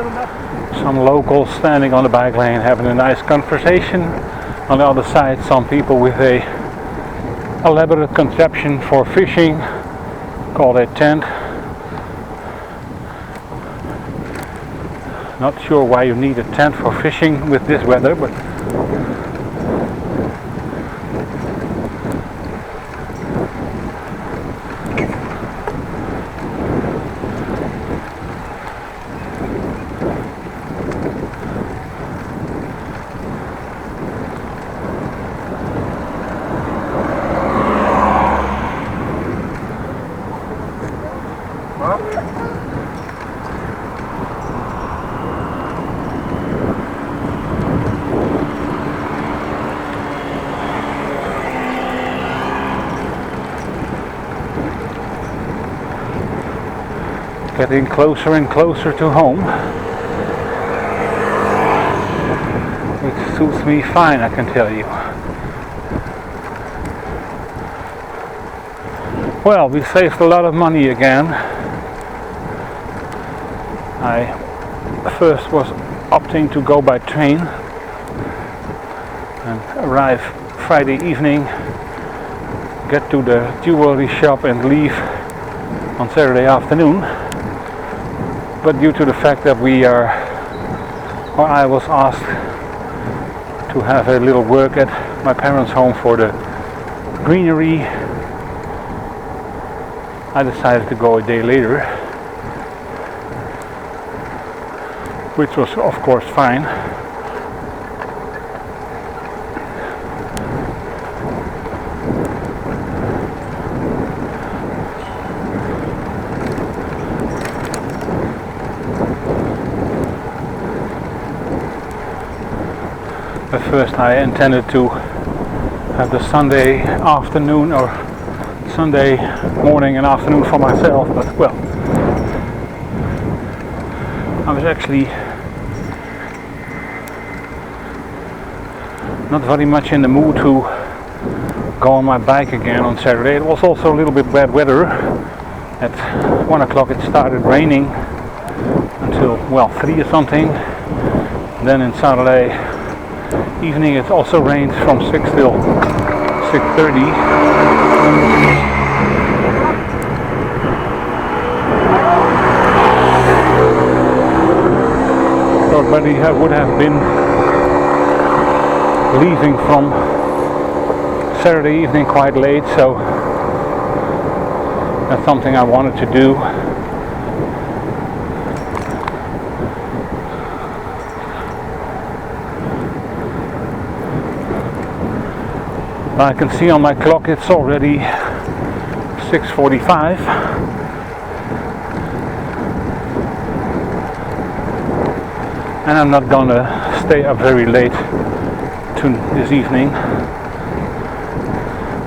Some locals standing on the bike lane having a nice conversation. On the other side, some people with a elaborate contraption for fishing called a tent. Not sure why you need a tent for fishing with this weather, but getting closer and closer to home, which suits me fine, I can tell you. Well, we saved a lot of money again. I first was opting to go by train and arrive Friday evening, get to the jewelry shop and leave on Saturday afternoon. But due to the fact that I was asked to have a little work at my parents' home for the greenery, I decided to go a day later, which was of course fine. At first I intended to have the Sunday afternoon or Sunday morning and afternoon for myself, but well, I was actually not very much in the mood to go on my bike again on Saturday. It was also a little bit bad weather. At 1 o'clock it started raining until, well, 3 or something. Then in Saturday evening it also rained from 6 till 6:30. Everybody would have been leaving from Saturday evening quite late, so that's something I wanted to do. I can see on my clock it's already 6:45. And I'm not gonna stay up very late this evening,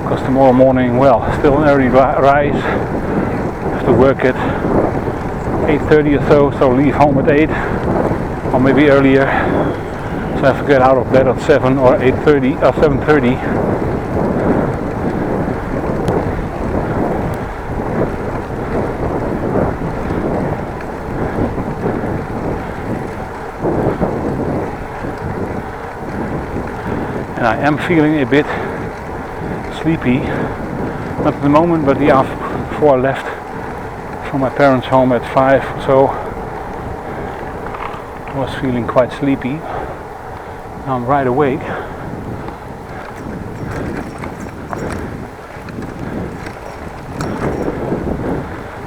because tomorrow morning, well, still an early rise. Have to work at 8:30 or so leave home at 8, or maybe earlier. So I have to get out of bed at 7 or 8:30 or 7:30. I am feeling a bit sleepy, not at the moment, but the hour before I left from my parents' home at 5 or so, I was feeling quite sleepy. Now I'm right awake.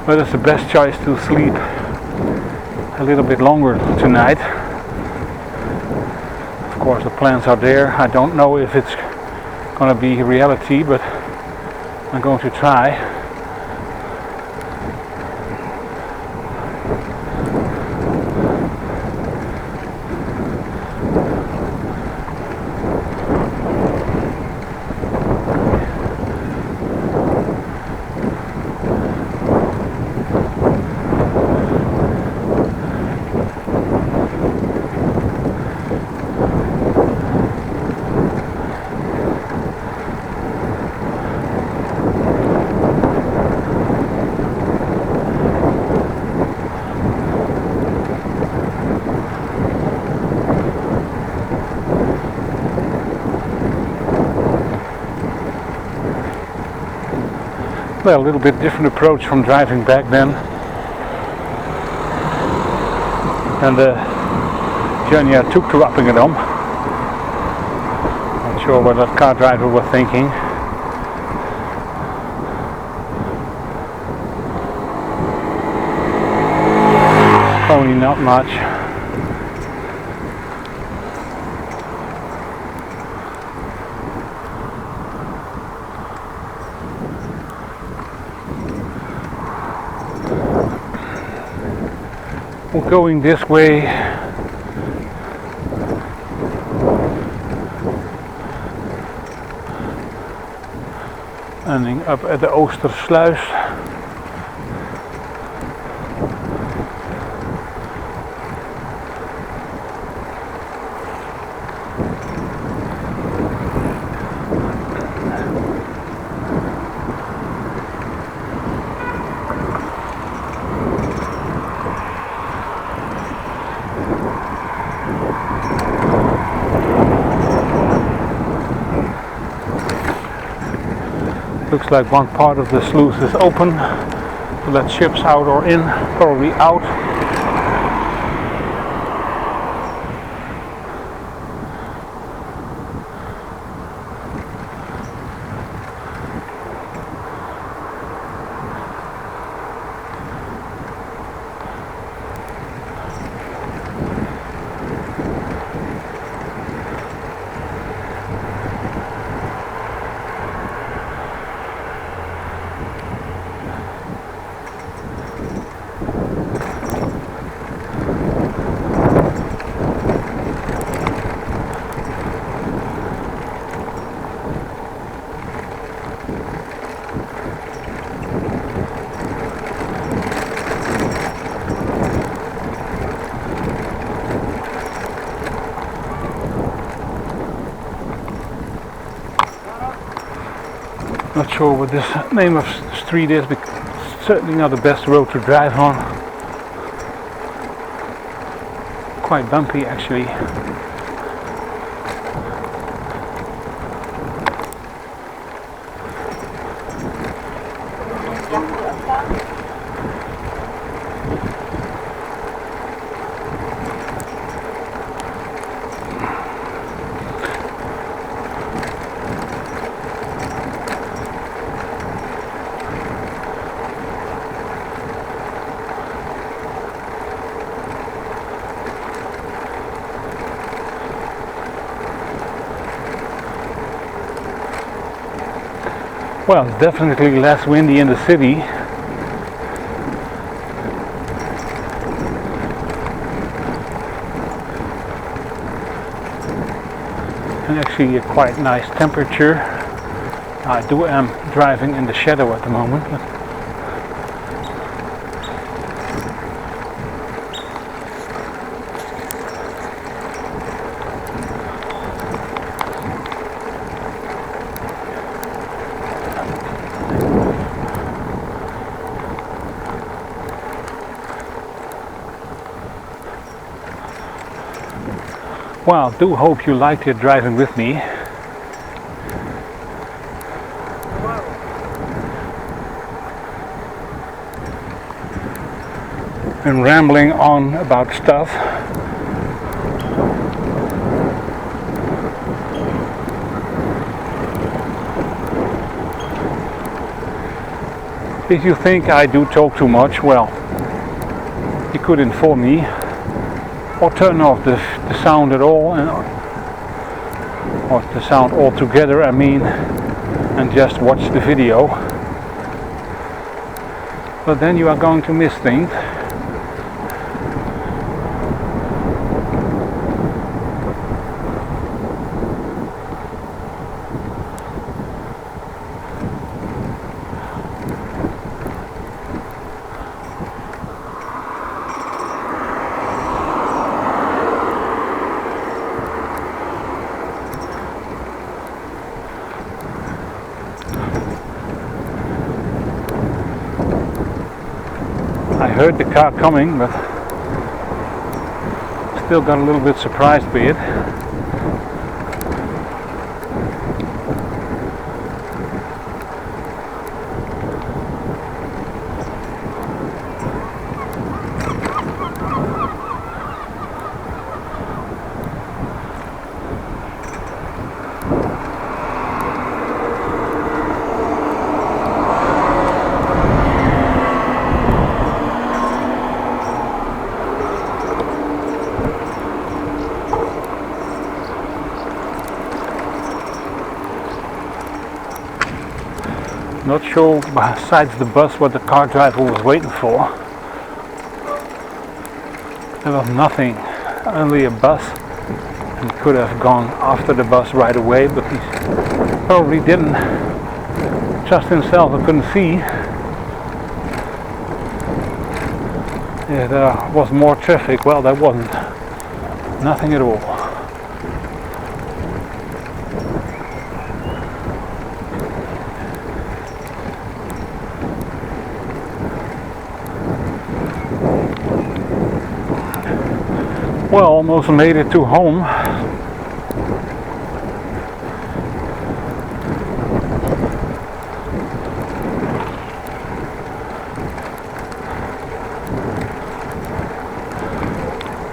But it's the best choice to sleep a little bit longer tonight. Of course the plans are there. I don't know if it's going to be reality, but I'm going to try. Well, a little bit different approach from driving back then. And the journey I took to Appingedam. Not sure what that car driver was thinking. Probably not much. We're going this way. Ending up at the Oostersluis. Looks like one part of the sluice is open to let ships out or in, probably out. Not sure what this name of street is, but it's certainly not the best road to drive on. Quite bumpy actually. Well, it's definitely less windy in the city. And actually a quite nice temperature. I am driving in the shadow at the moment. Well, do hope you liked it driving with me. And rambling on about stuff. If you think I do talk too much, well, you could inform me. Or turn off the sound at all, or the sound altogether, I mean, and just watch the video. But then you are going to miss things. I heard the car coming, but still got a little bit surprised by it. Not sure besides the bus what the car driver was waiting for. There was nothing, only a bus. He could have gone after the bus right away, but he probably didn't trust himself and couldn't see. Yeah, there was more traffic. Well, there wasn't. Nothing at all. Well, almost made it to home.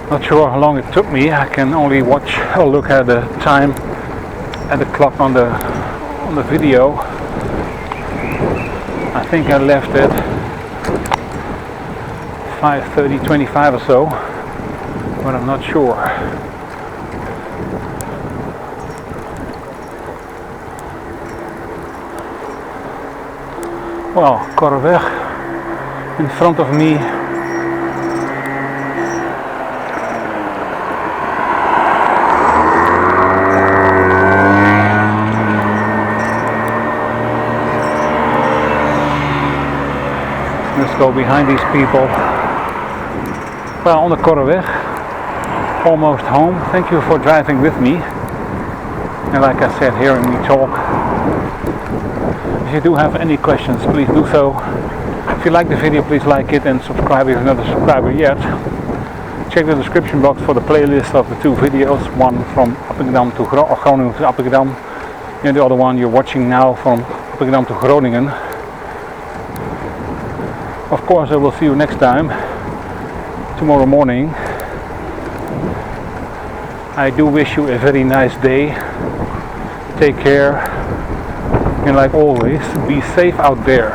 Not sure how long it took me. I can only watch or look at the time at the clock on the video. I think I left at 5:30, or so, but I'm not sure. Well, Korreweg in front of me. Let's go behind these people. Well, on the Korreweg, almost home. Thank you for driving with me. And like I said, hearing me talk. If you do have any questions, please do so. If you like the video, please like it and subscribe if you're not a subscriber yet. Check the description box for the playlist of the two videos. One from Appingedam to Groningen to Appingedam, and the other one you're watching now from Appingedam to Groningen. Of course, I will see you next time, tomorrow morning. I do wish you a very nice day. Take care, and like always, be safe out there.